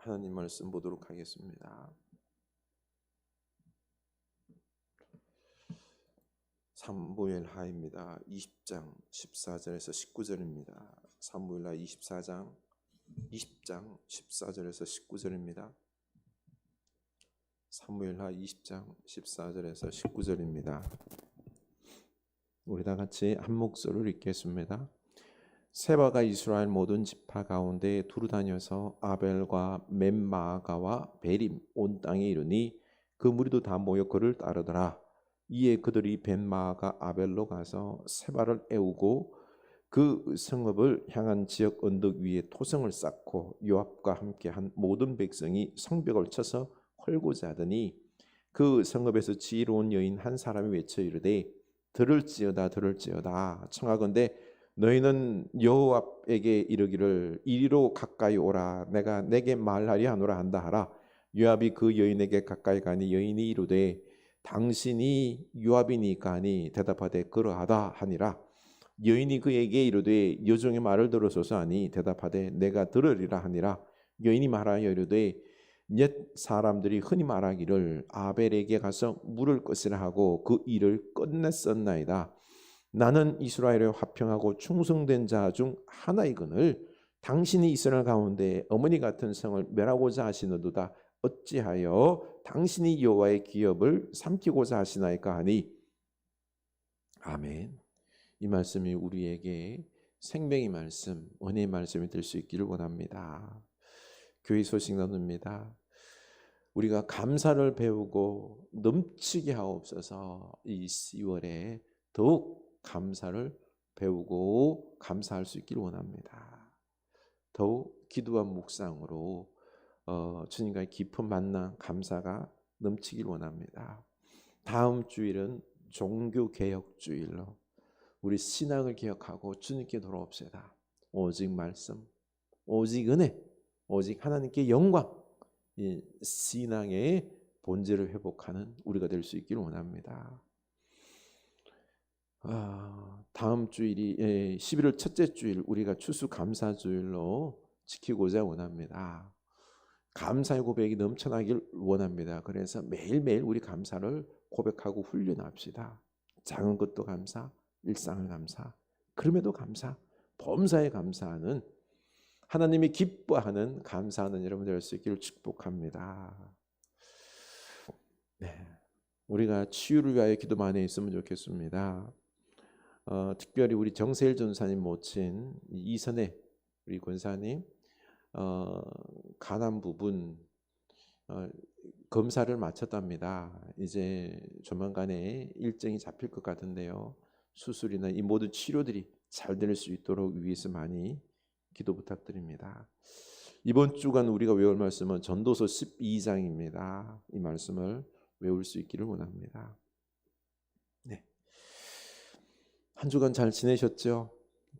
하나님 말씀 보도록 하겠습니다. 사무엘하입니다. 20장 14절에서 19절입니다. 사무엘하 20장 14절에서 19절입니다. 사무엘하 20장 14절에서 19절입니다. 우리 다 같이 한 목소리로 읽겠습니다. 세바가 이스라엘 모든 지파 가운데 두루 다녀서 아벨과 멤마아가와 베림 온 땅에 이르니 그 무리도 다 모여 그를 따르더라. 이에 그들이 벤마아가 아벨로 가서 세바를 애우고 그 성읍을 향한 지역 언덕 위에 토성을 쌓고 요압과 함께 한 모든 백성이 성벽을 쳐서 헐고자 하더니 그 성읍에서 지혜로운 여인 한 사람이 외쳐 이르되 들을지어다 청하건대 너희는 요압에게 이르기를 이리로 가까이 오라 내가 내게 말하리 하노라 한다 하라. 요압이 그 여인에게 가까이 가니 여인이 이르되 당신이 요압이니까 하니 대답하되 그러하다 하니라. 여인이 그에게 이르되 여종의 말을 들으소서 하니 대답하되 내가 들으리라 하니라. 여인이 말하여 이르되 옛 사람들이 흔히 말하기를 아벨에게 가서 물을 것이라 하고 그 일을 끝냈었나이다. 나는 이스라엘에 화평하고 충성된 자 중 하나이거늘 당신이 이스라엘 가운데 어머니 같은 성을 멸하고자 하시는도다. 어찌하여 당신이 여호와의 기업을 삼키고자 하시나이까 하니. 아멘. 이 말씀이 우리에게 생명의 말씀, 은혜의 말씀이 될 수 있기를 원합니다. 교회 소식 나눕니다. 우리가 감사를 배우고 넘치게 하옵소서. 이 10월에 더욱 감사를 배우고 감사할 수 있기를 원합니다. 더욱 기도와 묵상으로 주님과의 깊은 만남 감사가 넘치기를 원합니다. 다음 주일은 종교개혁주일로 우리 신앙을 개혁하고 주님께 돌아옵시다. 오직 말씀, 오직 은혜, 오직 하나님께 영광, 이 신앙의 본질을 회복하는 우리가 될 수 있기를 원합니다. 다음 주일이 11월 첫째 주일 우리가 추수감사주일로 지키고자 원합니다. 감사의 고백이 넘쳐나길 원합니다. 그래서 매일매일 우리 감사를 고백하고 훈련합시다. 작은 것도 감사, 일상을 감사, 그럼에도 감사, 범사에 감사하는 하나님이 기뻐하는 감사하는 여러분들 될 수 있기를 축복합니다. 네, 우리가 치유를 위하여 기도 많이 했으면 좋겠습니다. 특별히 우리 정세일 전사님 모친 이선혜 우리 권사님 간암 부분 검사를 마쳤답니다. 이제 조만간에 일정이 잡힐 것 같은데요. 수술이나 이 모든 치료들이 잘 될 수 있도록 위해서 많이 기도 부탁드립니다. 이번 주간 우리가 외울 말씀은 전도서 12장입니다. 이 말씀을 외울 수 있기를 원합니다. 네. 한 주간 잘 지내셨죠?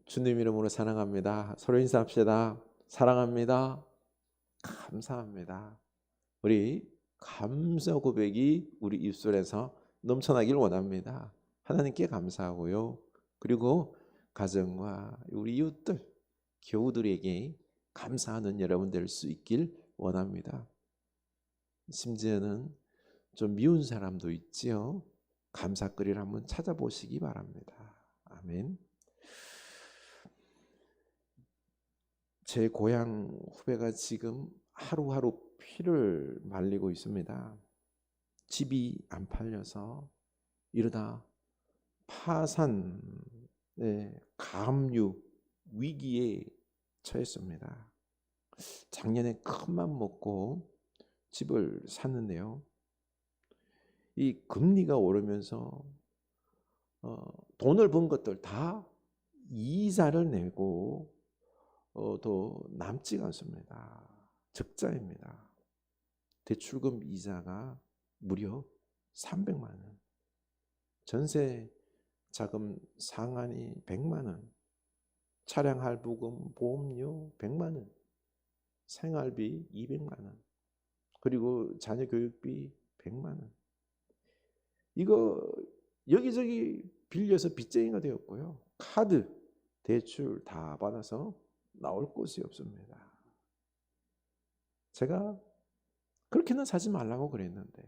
주님 이름으로 사랑합니다. 서로 인사합시다. 사랑합니다. 감사합니다. 우리 감사 고백이 우리 입술에서 넘쳐나길 원합니다. 하나님께 감사하고요. 그리고 가정과 우리 이웃들, 교우들에게 감사하는 여러분 될 수 있길 원합니다. 심지어는 좀 미운 사람도 있지요. 감사거리를 한번 찾아보시기 바랍니다. 아멘. 제 고향 후배가 지금 하루하루 피를 말리고 있습니다. 집이 안 팔려서 이러다 파산, 가압류 위기에 처했습니다. 작년에 큰 맘 먹고 집을 샀는데요. 이 금리가 오르면서 돈을 번 것들 다 이자를 내고 또 남지가 않습니다. 적자입니다. 대출금 이자가 무려 300만 원. 전세 자금 상한이 100만 원. 차량 할부금 보험료 100만 원. 생활비 200만 원. 그리고 자녀 교육비 100만 원. 이거 여기저기 빌려서 빚쟁이가 되었고요. 카드, 대출 다 받아서 나올 곳이 없습니다. 제가 그렇게는 사지 말라고 그랬는데,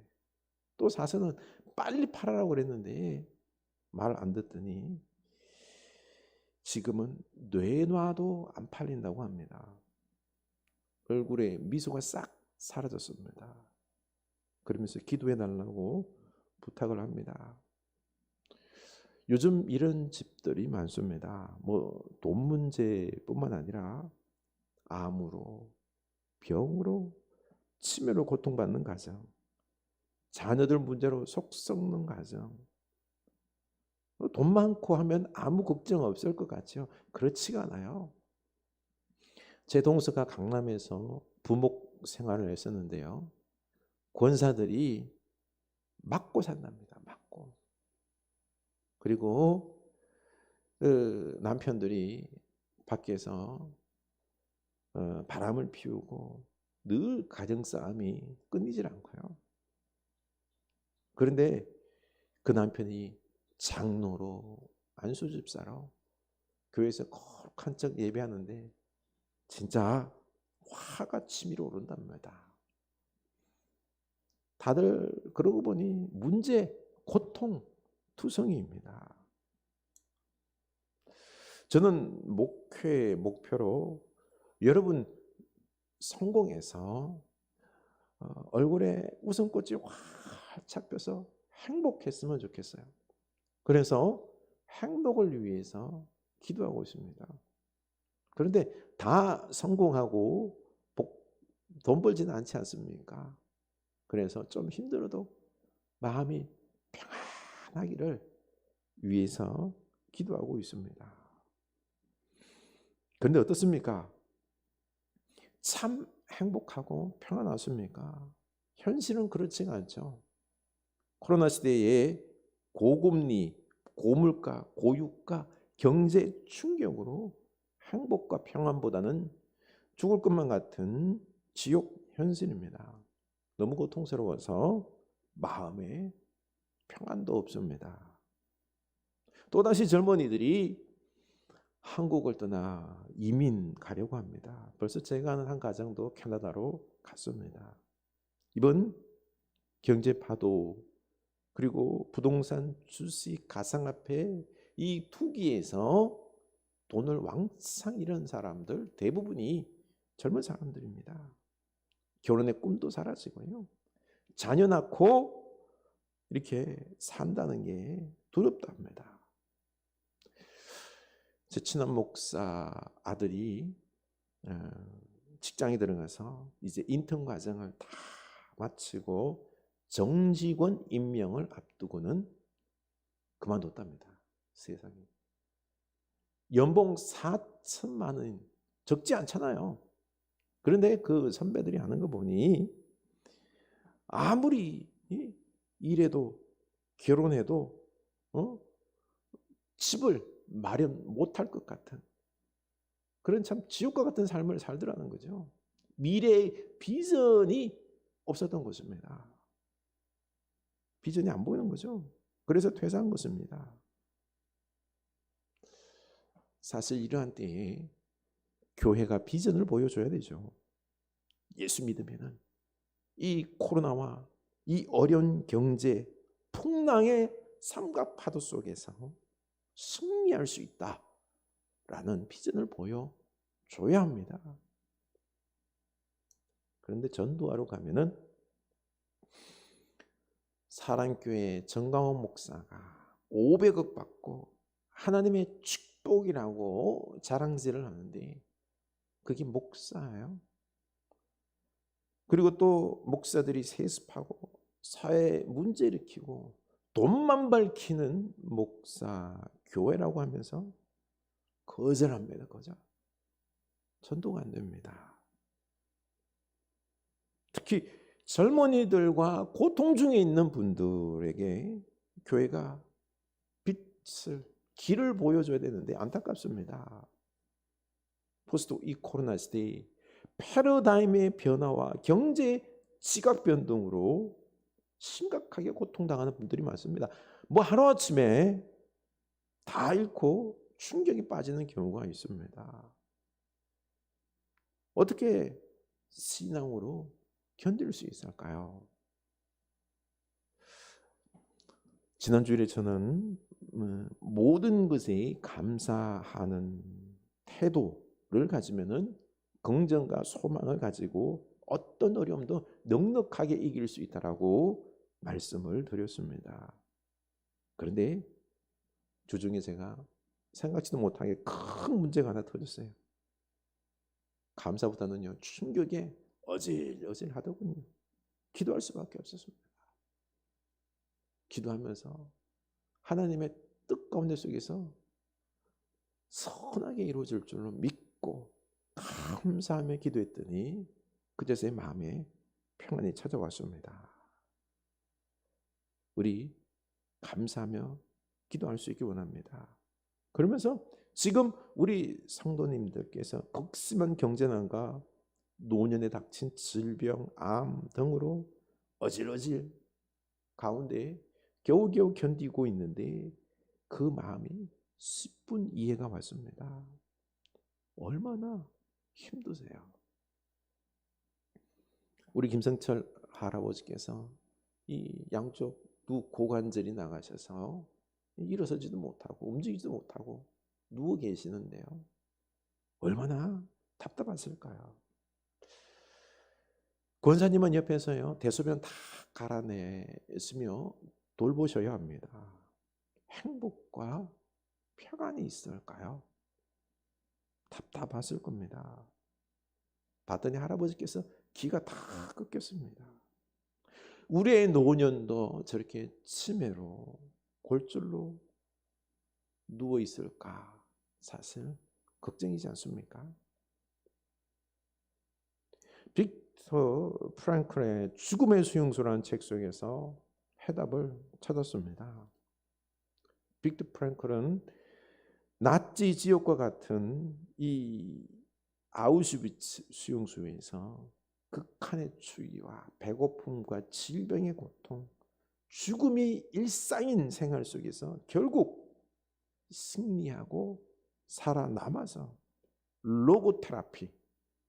또 사서는 빨리 팔아라고 그랬는데 말 안 듣더니 지금은 내놔도 안 팔린다고 합니다. 얼굴에 미소가 싹 사라졌습니다. 그러면서 기도해 달라고 부탁을 합니다. 요즘 이런 집들이 많습니다. 뭐 돈 문제뿐만 아니라 암으로, 병으로, 치매로 고통받는 가정, 자녀들 문제로 속 썩는 가정. 돈 많고 하면 아무 걱정 없을 것 같죠? 그렇지가 않아요. 제 동서가 강남에서 부목 생활을 했었는데요. 권사들이 맞고 산답니다. 맞고. 그리고 남편들이 밖에서 바람을 피우고 늘 가정 싸움이 끊이질 않고요. 그런데 그 남편이 장로로, 안수집사로 교회에서 거룩한 척 예배하는데 진짜 화가 치밀어 오른답니다. 다들 그러고 보니 문제, 고통, 투성이입니다. 저는 목표로 여러분 성공해서 얼굴에 웃음꽃이 활짝 펴서 행복했으면 좋겠어요. 그래서 행복을 위해서 기도하고 있습니다. 그런데 다 성공하고 돈 벌지는 않지 않습니까? 그래서 좀 힘들어도 마음이 평안하기를 위해서 기도하고 있습니다. 그런데 어떻습니까? 참 행복하고 평안하십니까? 현실은 그렇지가 않죠. 코로나 시대에 고금리, 고물가, 고유가, 경제 충격으로 행복과 평안보다는 죽을 것만 같은 지옥 현실입니다. 너무 고통스러워서 마음에 평안도 없습니다. 또다시 젊은이들이 한국을 떠나 이민 가려고 합니다. 벌써 제가 아는 한 가정도 캐나다로 갔습니다. 이번 경제 파도, 그리고 부동산, 주식, 가상화폐 이 투기에서 돈을 왕창 잃은 사람들 대부분이 젊은 사람들입니다. 결혼의 꿈도 사라지고요. 자녀 낳고 이렇게 산다는 게 두렵답니다. 제 친한 목사 아들이 직장에 들어가서 이제 인턴 과정을 다 마치고 정직원 임명을 앞두고는 그만뒀답니다. 세상에. 연봉 4천만 원 적지 않잖아요. 그런데 그 선배들이 하는 거 보니 아무리 일해도 결혼해도 집을 마련 못할 것 같은 그런 참 지옥과 같은 삶을 살더라는 거죠. 미래의 비전이 없었던 것입니다. 비전이 안 보이는 거죠. 그래서 퇴사한 것입니다. 사실 이러한 때에 교회가 비전을 보여줘야 되죠. 예수 믿으면은 이 코로나와 이 어려운 경제 풍랑의 삼각 파도 속에서 승리할 수 있다라는 비전을 보여줘야 합니다. 그런데 전도하러 가면은 사랑교회 정강원 목사가 500억 받고 하나님의 축복이라고 자랑질을 하는데 그게 목사예요. 그리고 또 목사들이 세습하고 사회 문제 일으키고 돈만 밝히는 목사 교회라고 하면서 거절합니다. 거절. 전도가 안 됩니다. 특히 젊은이들과 고통 중에 있는 분들에게 교회가 빛을 길을 보여줘야 되는데 안타깝습니다. 포스트 이 코로나 시대에 패러다임의 변화와 경제 지각 변동으로 심각하게 고통당하는 분들이 많습니다. 뭐 하루아침에 다 잃고 충격이 빠지는 경우가 있습니다. 어떻게 신앙으로 견딜 수 있을까요? 지난주일에 저는 모든 것에 감사하는 태도를 가지면은 긍정과 소망을 가지고 어떤 어려움도 넉넉하게 이길 수 있다라고 말씀을 드렸습니다. 그런데 주중에 제가 생각지도 못하게 큰 문제가 하나 터졌어요. 감사보다는요, 충격에 어질어질하더군요. 기도할 수밖에 없었습니다. 기도하면서 하나님의 뜻 가운데 속에서 선하게 이루어질 줄로 믿고 감사하며 기도했더니 그제서 제 마음에 평안이 찾아왔습니다. 우리 감사하며 기도할 수 있기 원합니다. 그러면서 지금 우리 성도님들께서 극심한 경제난과 노년에 닥친 질병, 암 등으로 어질어질 가운데 겨우겨우 견디고 있는데 그 마음이 10분 이해가 왔습니다. 얼마나 힘드세요. 우리 김성철 할아버지께서 이 양쪽 두 고관절이 나가셔서 일어서지도 못하고 움직이지도 못하고 누워 계시는데요. 얼마나 답답했을까요? 권사님은 옆에서요, 대소변 다 갈아내시며 돌보셔야 합니다. 행복과 평안이 있을까요? 답답했을 겁니다. 봤더니 할아버지께서 기가 다 꺾였습니다. 우리의 노년도 저렇게 치매로 골절로 누워 있을까? 사실 걱정이지 않습니까? 빅터 프랑클의 죽음의 수용소라는 책 속에서 해답을 찾았습니다. 빅터 프랑클은 나치 지옥과 같은 이 아우슈비츠 수용소에서 극한의 추위와 배고픔과 질병의 고통, 죽음이 일상인 생활 속에서 결국 승리하고 살아남아서 로고테라피,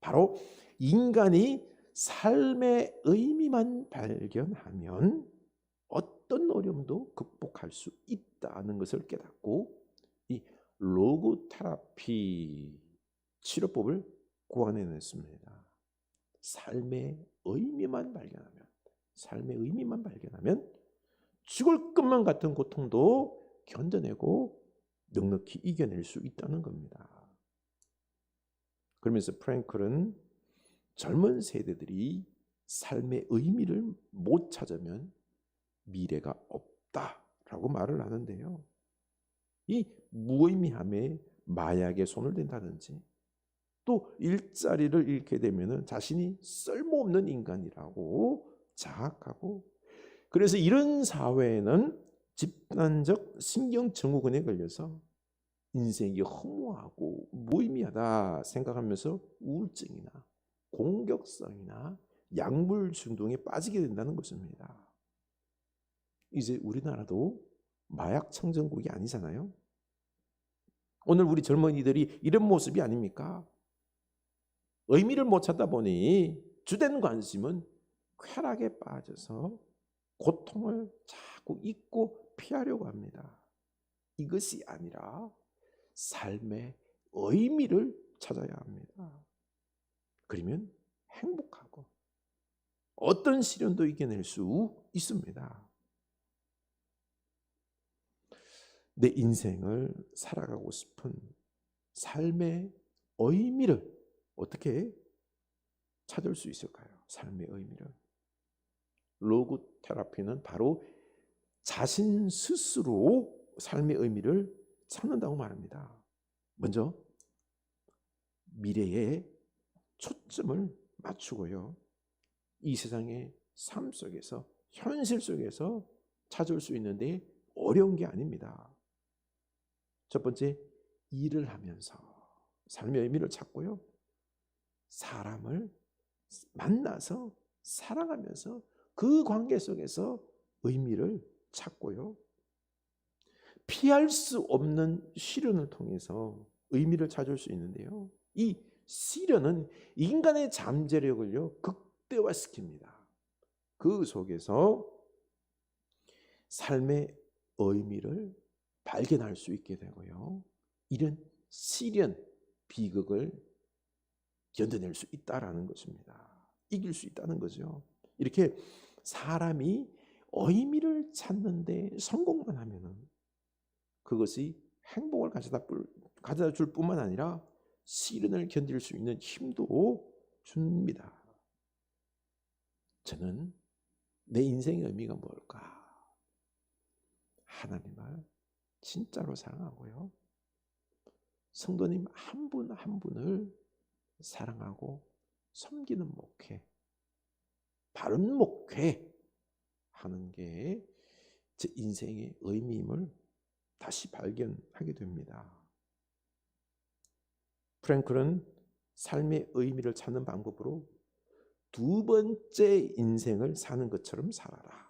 바로 인간이 삶의 의미만 발견하면 어떤 어려움도 극복할 수 있다는 것을 깨닫고 이 로고테라피 치료법을 고안해냈습니다. 삶의 의미만 발견하면 죽을 것만 같은 고통도 견뎌내고 넉넉히 이겨낼 수 있다는 겁니다. 그러면서 프랭클은 젊은 세대들이 삶의 의미를 못 찾으면 미래가 없다라고 말을 하는데요. 이 무의미함에 마약에 손을 댄다든지 또 일자리를 잃게 되면 자신이 쓸모없는 인간이라고 자학하고, 그래서 이런 사회에는 집단적 신경증후군에 걸려서 인생이 허무하고 무의미하다 생각하면서 우울증이나 공격성이나 약물 중독에 빠지게 된다는 것입니다. 이제 우리나라도 마약 청정국이 아니잖아요. 오늘 우리 젊은이들이 이런 모습이 아닙니까? 의미를 못 찾다 보니 주된 관심은 쾌락에 빠져서 고통을 자꾸 잊고 피하려고 합니다. 이것이 아니라 삶의 의미를 찾아야 합니다. 그러면 행복하고 어떤 시련도 이겨낼 수 있습니다. 내 인생을 살아가고 싶은 삶의 의미를 어떻게 찾을 수 있을까요? 삶의 의미를. 로고테라피는 바로 자신 스스로 삶의 의미를 찾는다고 말합니다. 먼저 미래에 초점을 맞추고요. 이 세상의 삶 속에서, 현실 속에서 찾을 수 있는데 어려운 게 아닙니다. 첫 번째, 일을 하면서 삶의 의미를 찾고요. 사람을 만나서 사랑하면서 그 관계 속에서 의미를 찾고요. 피할 수 없는 시련을 통해서 의미를 찾을 수 있는데요. 이 시련은 인간의 잠재력을요 극대화시킵니다. 그 속에서 삶의 의미를 발견할 수 있게 되고요. 이런 시련, 비극을 견뎌낼 수 있다라는 것입니다. 이길 수 있다는 거죠. 이렇게 사람이 의미를 찾는 데 성공만 하면은 그것이 행복을 가져다 줄 뿐만 아니라 시련을 견딜 수 있는 힘도 줍니다. 저는 내 인생의 의미가 뭘까? 하나님을 진짜로 사랑하고요. 성도님 한 분 한 분을 사랑하고 섬기는 목회, 바른 목회 하는 게 제 인생의 의미임을 다시 발견하게 됩니다. 프랭클은 삶의 의미를 찾는 방법으로 두 번째 인생을 사는 것처럼 살아라.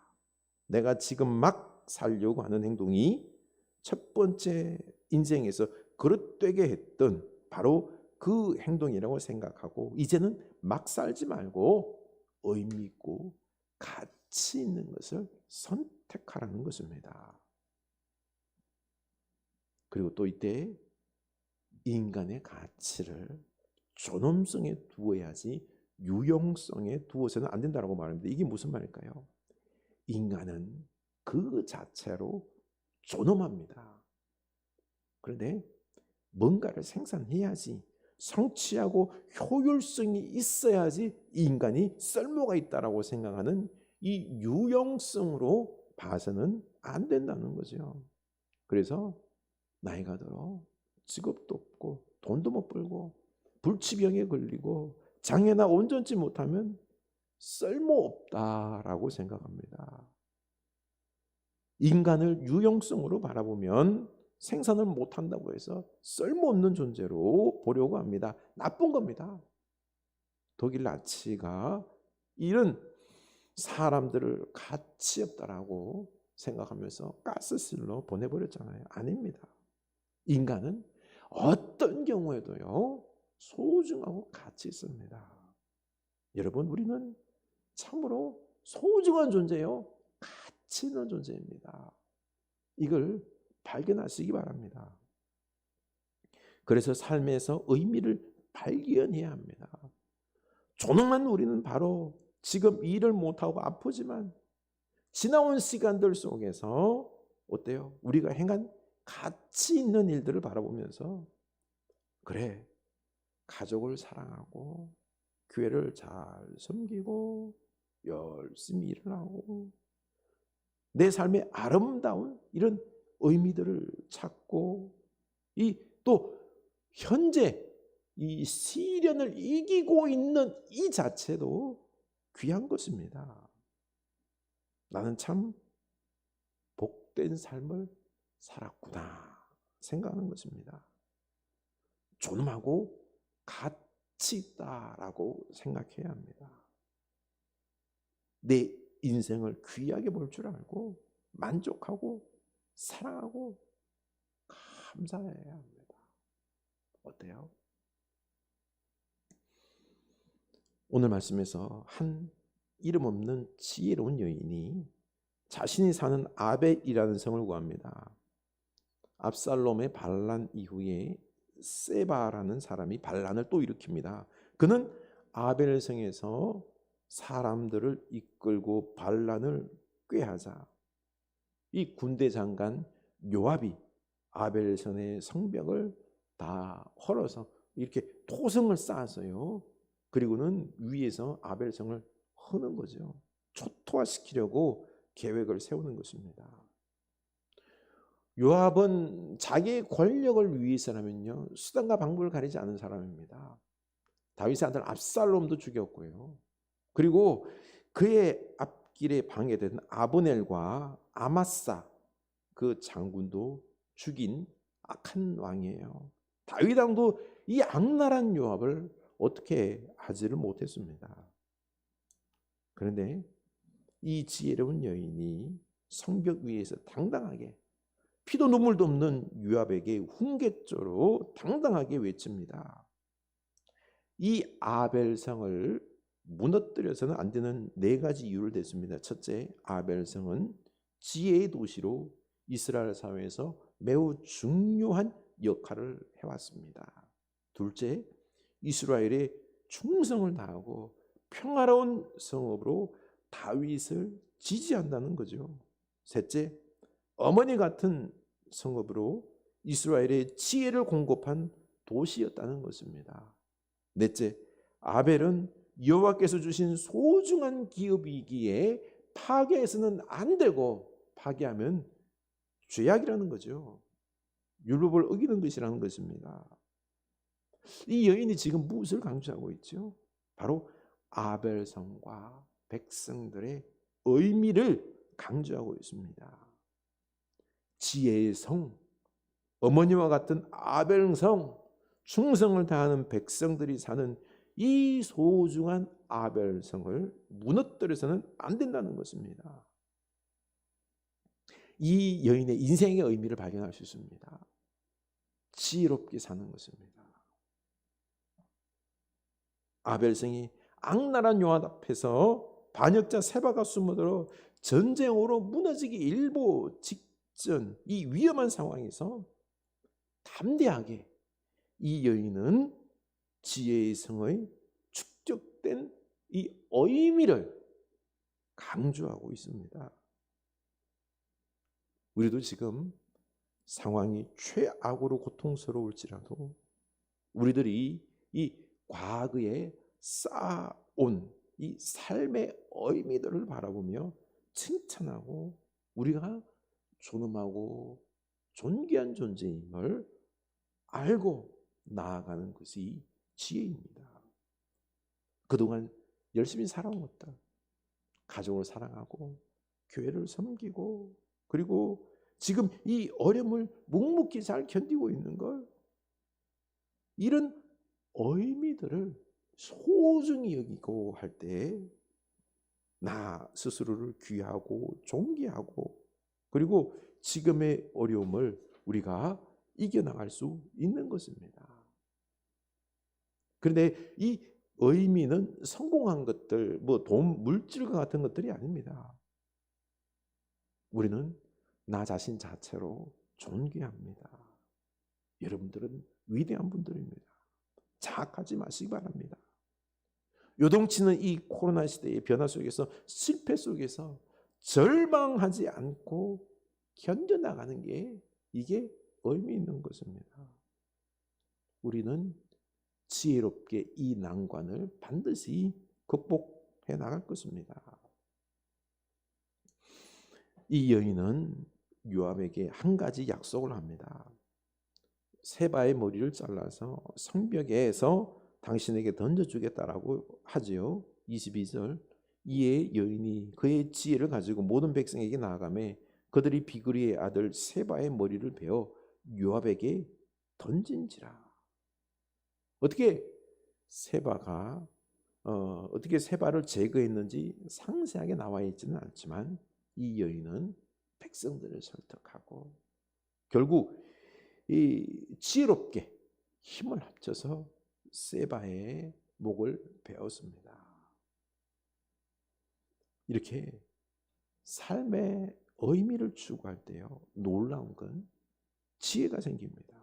내가 지금 막 살려고 하는 행동이 첫 번째 인생에서 그릇되게 했던 바로 그 행동이라고 생각하고 이제는 막 살지 말고 의미 있고 가치 있는 것을 선택하라는 것입니다. 그리고 또 이때 인간의 가치를 존엄성에 두어야지 유용성에 두어서는 안 된다고 말합니다. 이게 무슨 말일까요? 인간은 그 자체로 존엄합니다. 그런데 뭔가를 생산해야지 성취하고 효율성이 있어야지 인간이 쓸모가 있다라고 생각하는 이 유용성으로 봐서는 안 된다는 거죠. 그래서 나이가 들어 직업도 없고 돈도 못 벌고 불치병에 걸리고 장애나 온전치 못하면 쓸모없다라고 생각합니다. 인간을 유용성으로 바라보면 생산을 못한다고 해서 쓸모없는 존재로 보려고 합니다. 나쁜 겁니다. 독일 나치가 이런 사람들을 가치 없다라고 생각하면서 가스실로 보내버렸잖아요. 아닙니다. 인간은 어떤 경우에도요 소중하고 가치 있습니다. 여러분, 우리는 참으로 소중한 존재요, 가치 있는 존재입니다. 이걸 발견하시기 바랍니다. 그래서 삶에서 의미를 발견해야 합니다. 조능한 우리는 바로 지금 일을 못하고 아프지만 지나온 시간들 속에서 어때요? 우리가 행한 가치 있는 일들을 바라보면서 그래, 가족을 사랑하고 교회를 잘 섬기고 열심히 일을 하고 내 삶의 아름다운 이런 의미들을 찾고 이 또 현재 이 시련을 이기고 있는 이 자체도 귀한 것입니다. 나는 참 복된 삶을 살았구나 생각하는 것입니다. 존엄하고 가치 있다라고 생각해야 합니다. 내 인생을 귀하게 볼 줄 알고 만족하고 사랑하고 감사해야 합니다. 어때요? 오늘 말씀에서 한 이름 없는 지혜로운 여인이 자신이 사는 아벨이라는 성을 구합니다. 압살롬의 반란 이후에 세바라는 사람이 반란을 또 일으킵니다. 그는 아벨 성에서 사람들을 이끌고 반란을 꾀하자 이 군대 장관 요압이 아벨 성의 성벽을 다 헐어서 이렇게 토성을 쌓았어요. 그리고는 위에서 아벨 성을 허는 거죠. 초토화시키려고 계획을 세우는 것입니다. 요압은 자기의 권력을 위해서라면요 수단과 방법을 가리지 않은 사람입니다. 다윗의 아들 압살롬도 죽였고요. 그리고 그의 앞길에 방해된 아브넬과 아마사 그 장군도 죽인 악한 왕이에요. 다윗 왕도 이 악랄한 요압을 어떻게 하지를 못했습니다. 그런데 이 지혜로운 여인이 성벽 위에서 당당하게 피도 눈물도 없는 요압에게 훈계조로 당당하게 외칩니다. 이 아벨성을 무너뜨려서는 안 되는 네 가지 이유를 댔습니다. 첫째, 아벨성은 지혜의 도시로 이스라엘 사회에서 매우 중요한 역할을 해왔습니다. 둘째, 이스라엘의 충성을 다하고 평화로운 성읍으로 다윗을 지지한다는 거죠. 셋째, 어머니 같은 성읍으로 이스라엘의 지혜를 공급한 도시였다는 것입니다. 넷째, 아벨은 여호와께서 주신 소중한 기업이기에 파괴해서는 안 되고, 파괴하면 죄악이라는 거죠. 율법을 어기는 것이라는 것입니다. 이 여인이 지금 무엇을 강조하고 있죠? 바로 아벨성과 백성들의 의미를 강조하고 있습니다. 지혜의 성, 어머니와 같은 아벨성, 충성을 다하는 백성들이 사는 이 소중한 아벨성을 무너뜨려서는 안 된다는 것입니다. 이 여인의 인생의 의미를 발견할 수 있습니다. 지혜롭게 사는 것입니다. 아벨성이 악랄한 요압 앞에서 반역자 세바가 숨어들어 전쟁으로 무너지기 일보 직전 이 위험한 상황에서 담대하게 이 여인은 지혜의 성의 축적된 이 의미를 강조하고 있습니다. 우리도 지금 상황이 최악으로 고통스러울지라도 우리들이 이 과거에 쌓아온 이 삶의 의미들을 바라보며 칭찬하고 우리가 존엄하고 존귀한 존재임을 알고 나아가는 것이 지혜입니다. 그동안 열심히 살아온 것들, 가족을 사랑하고 교회를 섬기고 그리고 지금 이 어려움을 묵묵히 잘 견디고 있는 걸, 이런 의미들을 소중히 여기고 할 때 나 스스로를 귀하고 존귀하고 그리고 지금의 어려움을 우리가 이겨나갈 수 있는 것입니다. 그런데 이 의미는 성공한 것들, 뭐 돈, 물질과 같은 것들이 아닙니다. 우리는 나 자신 자체로 존귀합니다. 여러분들은 위대한 분들입니다. 자학하지 마시기 바랍니다. 요동치는 이 코로나 시대의 변화 속에서, 실패 속에서 절망하지 않고 견뎌나가는 게 이게 의미 있는 것입니다. 우리는 지혜롭게 이 난관을 반드시 극복해 나갈 것입니다. 이 여인은 요압에게 한 가지 약속을 합니다. 세바의 머리를 잘라서 성벽에서 당신에게 던져주겠다라고 하지요. 22절, 이에 여인이 그의 지혜를 가지고 모든 백성에게 나아가매 그들이 비그리의 아들 세바의 머리를 베어 요압에게 던진지라. 어떻게 세바가 어떻게 세바를 제거했는지 상세하게 나와 있지는 않지만 이 여인은 백성들을 설득하고 결국 이 지혜롭게 힘을 합쳐서 세바의 목을 베었습니다. 이렇게 삶의 의미를 추구할 때요, 놀라운 건 지혜가 생깁니다.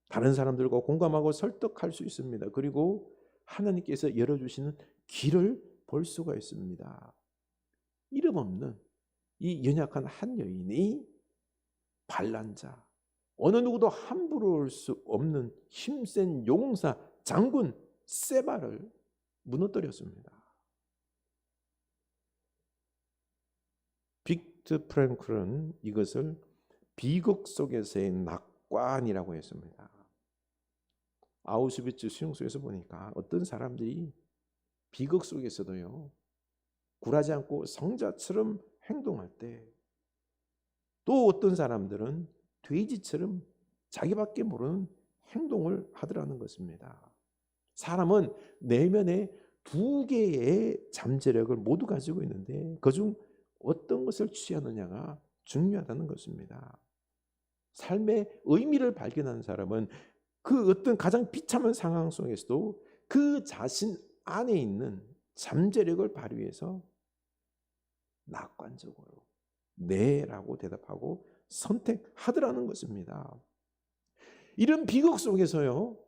다른 사람들과 공감하고 설득할 수 있습니다. 그리고 하나님께서 열어주시는 길을 볼 수가 있습니다. 이름 없는 이 연약한 한 여인이 반란 자, 어느 누구도 함부로 올 수 없는 힘센 용사 장군 세바를 무너뜨렸습니다. 빅트 프랭클은 이것을 비극 속에서의 낙관이라고 했습니다. 아우슈비츠 수용소에서 보니까 어떤 사람들이 비극 속에서도요, 굴하지 않고 성자처럼 행동할 때, 또 어떤 사람들은 돼지처럼 자기밖에 모르는 행동을 하더라는 것입니다. 사람은 내면에 두 개의 잠재력을 모두 가지고 있는데 그중 어떤 것을 취하느냐가 중요하다는 것입니다. 삶의 의미를 발견하는 사람은 그 어떤 가장 비참한 상황 속에서도 그 자신 안에 있는 잠재력을 발휘해서 낙관적으로 네라고 대답하고 선택하더라는 것입니다. 이런 비극 속에서요,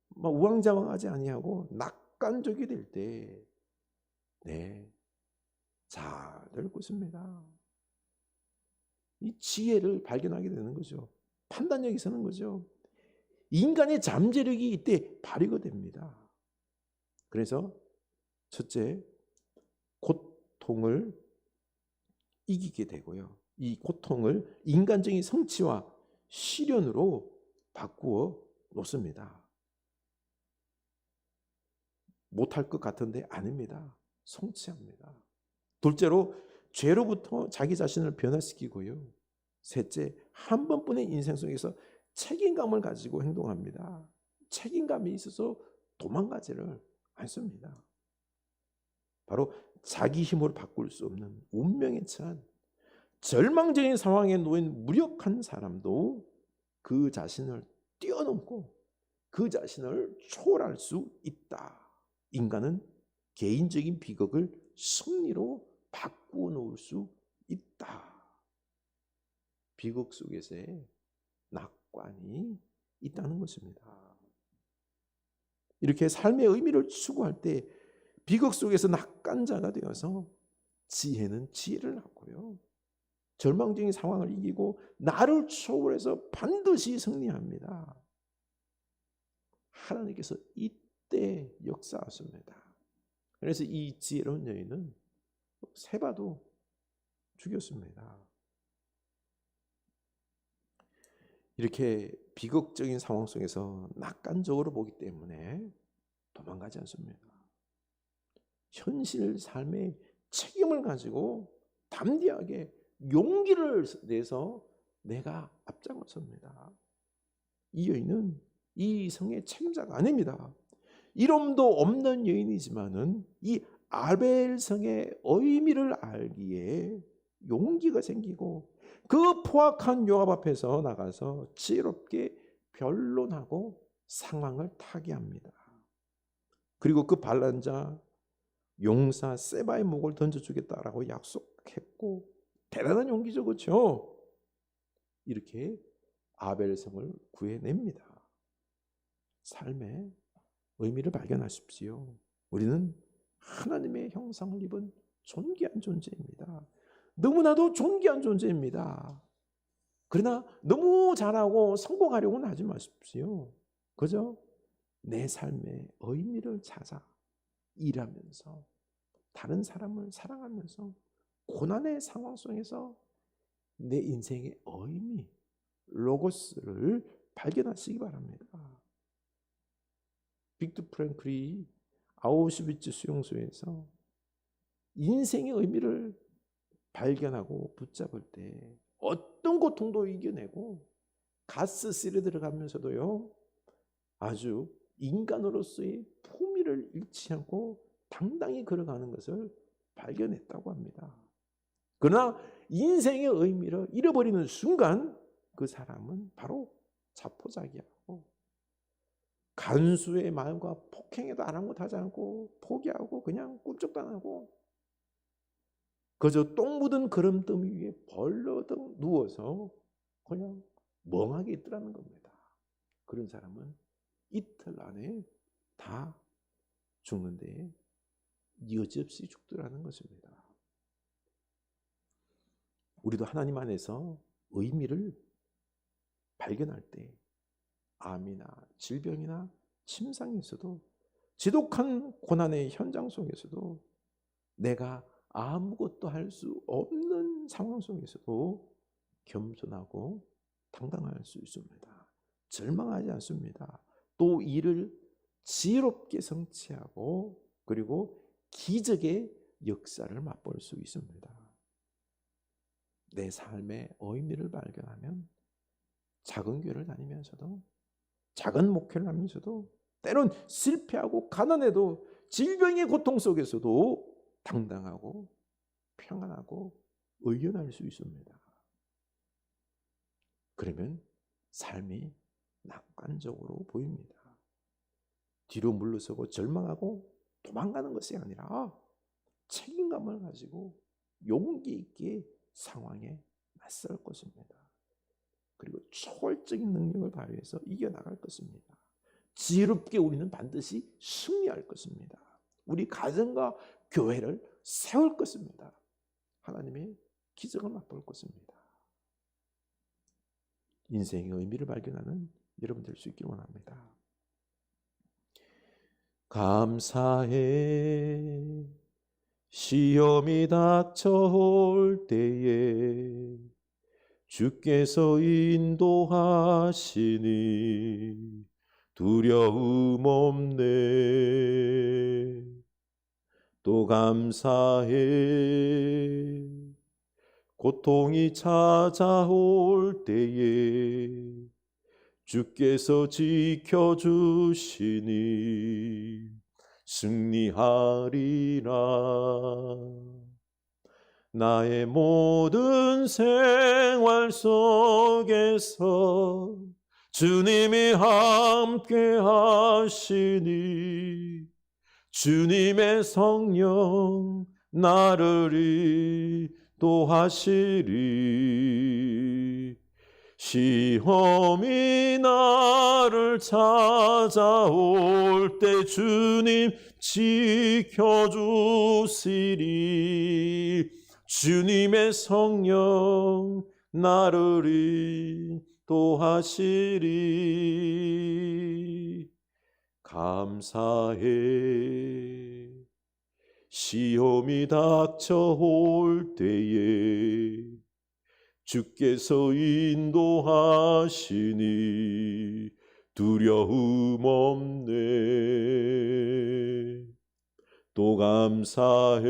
막 우왕좌왕하지 아니하고 낙관적이 될 때, 네, 잘 될 것입니다. 이 지혜를 발견하게 되는 거죠. 판단력이 서는 거죠. 인간의 잠재력이 이때 발휘가 됩니다. 그래서 첫째, 고통을 이기게 되고요. 이 고통을 인간적인 성취와 실현으로 바꾸어 놓습니다. 못할 것 같은데 아닙니다. 성취합니다. 둘째로 죄로부터 자기 자신을 변화시키고요. 셋째, 한 번뿐의 인생 속에서 책임감을 가지고 행동합니다. 책임감이 있어서 도망가지를 않습니다. 바로 자기 힘으로 바꿀 수 없는 운명에 처한 절망적인 상황에 놓인 무력한 사람도 그 자신을 뛰어넘고 그 자신을 초월할 수 있다. 인간은 개인적인 비극을 승리로 바꾸어 놓을 수 있다. 비극 속에서의 낙관이 있다는 것입니다. 이렇게 삶의 의미를 추구할 때 비극 속에서 낙관자가 되어서 지혜는 지혜를 낳고요. 절망적인 상황을 이기고 나를 초월해서 반드시 승리합니다. 하나님께서 이때 역사하십니다. 그래서 이 지혜로운 여인은 세바도 죽였습니다. 이렇게 비극적인 상황 속에서 낙관적으로 보기 때문에 도망가지 않습니다. 현실 삶의 책임을 가지고 담대하게 용기를 내서 내가 앞장섰습니다. 이 여인은 이 성의 책임자가 아닙니다. 이름도 없는 여인이지만은 이 아벨 성의 의미를 알기에 용기가 생기고 그 포악한 요압 앞에서 나가서 지혜롭게 변론하고 상황을 타개합니다. 그리고 그 반란자 용사 세바의 목을 던져주겠다라고 약속했고 대단한 용기죠, 그렇죠? 이렇게 아벨성을 구해냅니다. 삶의 의미를 발견하십시오. 우리는 하나님의 형상을 입은 존귀한 존재입니다. 너무나도 존귀한 존재입니다. 그러나 너무 잘하고 성공하려고는 하지 마십시오. 그죠? 내 삶의 의미를 찾아 일하면서 다른 사람을 사랑하면서 고난의 상황 속에서 내 인생의 의미, 로고스를 발견하시기 바랍니다. 빅터 프랭클이 아우슈비츠 수용소에서 인생의 의미를 발견하고 붙잡을 때 어떤 고통도 이겨내고 가스실에 들어가면서도요 아주 인간으로서의 품위를 잃지 않고 당당히 걸어가는 것을 발견했다고 합니다. 그러나 인생의 의미를 잃어버리는 순간 그 사람은 바로 자포자기하고 간수의 마음과 폭행에도 아랑곳하지 않고 포기하고 그냥 꿈쩍도 안 하고 그저 똥 묻은 거름더미 위에 벌러덩 누워서 그냥 멍하게 있더라는 겁니다. 그런 사람은 이틀 안에 다 죽는데 여지없이 죽더라는 것입니다. 우리도 하나님 안에서 의미를 발견할 때 암이나 질병이나 침상에서도 지독한 고난의 현장 속에서도 내가 아무것도 할 수 없는 상황 속에서도 겸손하고 당당할 수 있습니다. 절망하지 않습니다. 또 이를 지혜롭게 성취하고 그리고 기적의 역사를 맛볼 수 있습니다. 내 삶의 의미를 발견하면 작은 교회를 다니면서도 작은 목회를 하면서도 때론 실패하고 가난해도 질병의 고통 속에서도 당당하고 평안하고 의연할 수 있습니다. 그러면 삶이 낙관적으로 보입니다. 뒤로 물러서고 절망하고 도망가는 것이 아니라 책임감을 가지고 용기 있게 상황에 맞설 것입니다. 그리고 초월적인 능력을 발휘해서 이겨나갈 것입니다. 지혜롭게 우리는 반드시 승리할 것입니다. 우리 가정과 교회를 세울 것입니다. 하나님의 기적을 맛볼 것입니다. 인생의 의미를 발견하는 여러분 될 수 있기를 원합니다. 감사해 시험이 닥쳐올 때에 주께서 인도하시니 두려움 없네. 또 감사해 고통이 찾아올 때에 주께서 지켜주시니 승리하리라. 나의 모든 생활 속에서 주님이 함께 하시니 주님의 성령 나를 인도하시리. 시험이 나를 찾아올 때 주님 지켜주시리. 주님의 성령 나를 인도하시리. 감사해 시험이 닥쳐올 때에 주께서 인도하시니 두려움 없네. 또 감사해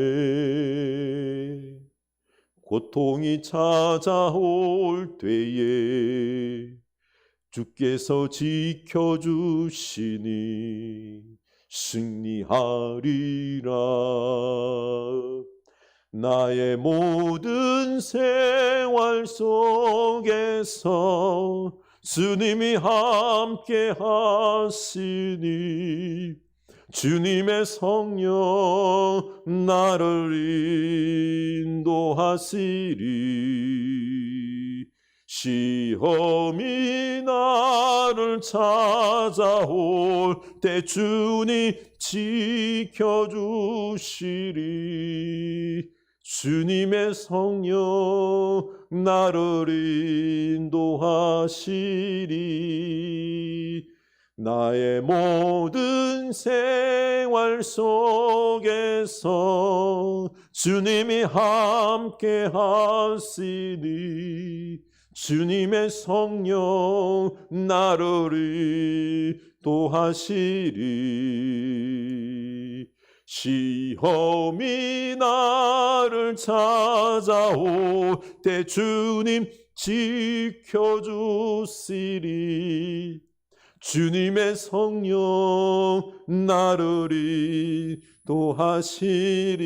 고통이 찾아올 때에 주께서 지켜주시니 승리하리라. 나의 모든 생활 속에서 주님이 함께 하시니 주님의 성령 나를 인도하시리. 시험이 나를 찾아올 때 주님 지켜주시리. 주님의 성령 나를 인도하시리. 나의 모든 생활 속에서 주님이 함께 하시니 주님의 성령 나를 인도하시리. 시험이 나를 찾아올 때 주님 지켜주시리. 주님의 성령 나를 인도하시리.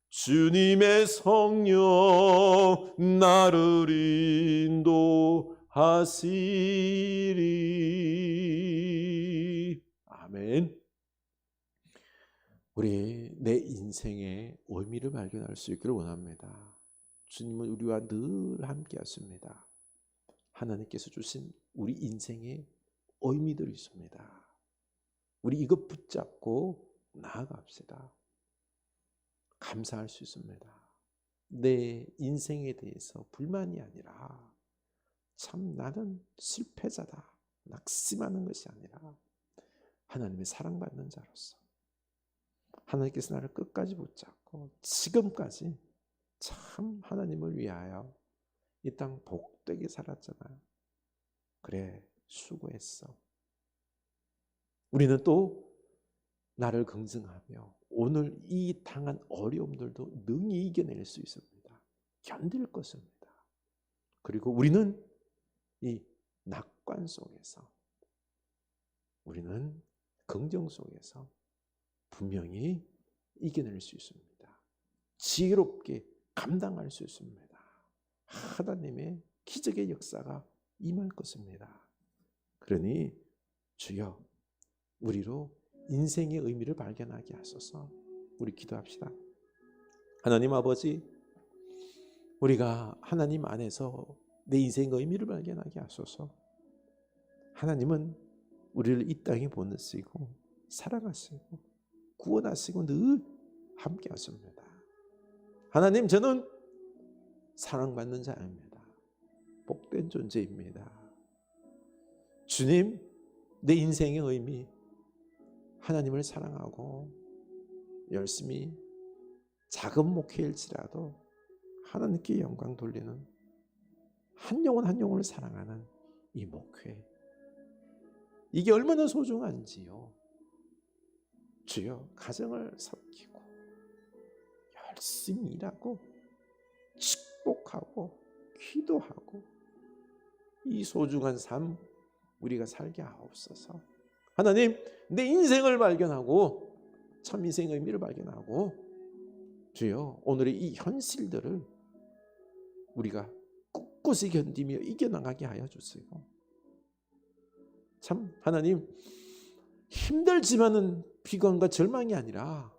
주님의 성령 나를 인도하시리. 아멘. 우리 내 인생의 의미를 발견할 수 있기를 원합니다. 주님은 우리와 늘 함께 하십니다. 하나님께서 주신 우리 인생의 의미들이 있습니다. 우리 이것 붙잡고 나아갑시다. 감사할 수 있습니다. 내 인생에 대해서 불만이 아니라 참 나는 실패자다 낙심하는 것이 아니라 하나님의 사랑받는 자로서 하나님께서 나를 끝까지 붙잡고 지금까지 참 하나님을 위하여 이 땅 복되게 살았잖아. 그래, 수고했어. 우리는 또 나를 긍정하며 오늘 이 당한 어려움들도 능히 이겨낼 수 있습니다. 견딜 것입니다. 그리고 우리는 이 낙관 속에서 우리는 긍정 속에서 분명히 이겨낼 수 있습니다. 지혜롭게 감당할 수 있습니다. 하나님의 기적의 역사가 임할 것입니다. 그러니 주여 우리로 인생의 의미를 발견하게 하소서. 우리 기도합시다. 하나님 아버지, 우리가 하나님 안에서 내 인생의 의미를 발견하게 하소서. 하나님은 우리를 이 땅에 보내시고 사랑하시고 구원하시고 늘 함께 하십니다. 하나님, 저는 사랑받는 자입니다. 복된 존재입니다. 주님, 내 인생의 의미, 하나님을 사랑하고 열심히 작은 목회일지라도 하나님께 영광 돌리는 한 영혼 한 영혼을 사랑하는 이 목회, 이게 얼마나 소중한지요. 주여, 가정을 섬기고 열심히 일하고 축복하고 기도하고 이 소중한 삶 우리가 살게 하옵소서. 하나님, 내 인생을 발견하고 참 인생의 의미를 발견하고 주여, 오늘의 이 현실들을 우리가 꿋꿋이 견디며 이겨나가게 하여 주세요. 참 하나님, 힘들지만은 비관과 절망이 아니라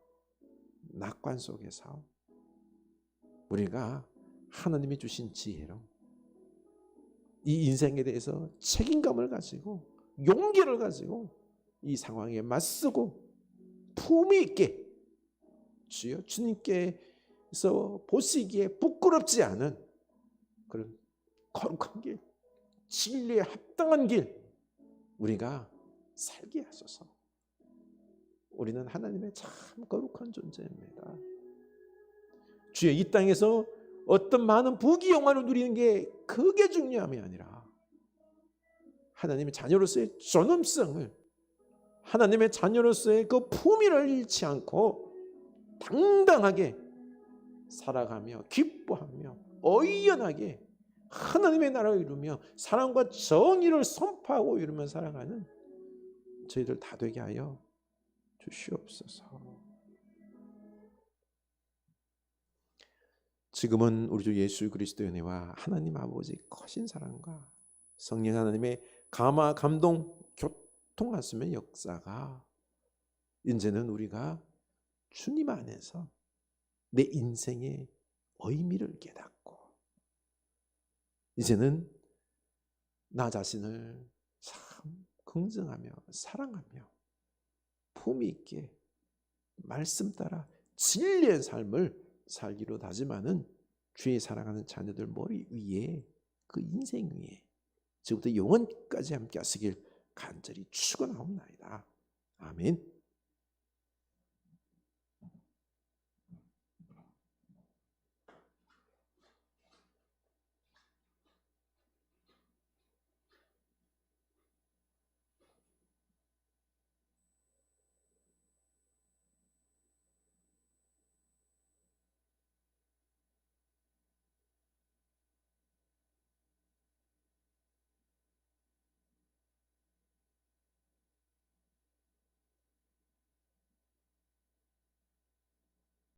낙관 속에서 우리가 하나님이 주신 지혜로 이 인생에 대해서 책임감을 가지고 용기를 가지고 이 상황에 맞서고 품위 있게 주여, 주님께서 보시기에 부끄럽지 않은 그런 거룩한 길, 진리에 합당한 길 우리가 살게 하소서. 우리는 하나님의 참 거룩한 존재입니다. 주여, 이 땅에서 어떤 많은 부귀 영화를 누리는 게 그게 중요함이 아니라 하나님의 자녀로서의 존엄성을, 하나님의 자녀로서의 그 품위를 잃지 않고 당당하게 살아가며 기뻐하며 의연하게 하나님의 나라를 이루며 사랑과 정의를 선포하고 이루며 살아가는 저희들 다 되게 하여 주시옵소서. 지금은 우리 주 예수 그리스도의 은혜와 하나님 아버지 크신 사랑과 성령 하나님의 감화 감동 교통하심의 역사가 이제는 우리가 주님 안에서 내 인생의 의미를 깨닫고 이제는 나 자신을 참 긍정하며 사랑하며 품위 있게 말씀 따라 진리의 삶을 살기로 다짐하는 주의 사랑하는 자녀들 머리 위에, 그 인생 위에 지금부터 영원까지 함께 하시길 간절히 축원하옵나이다. 아멘.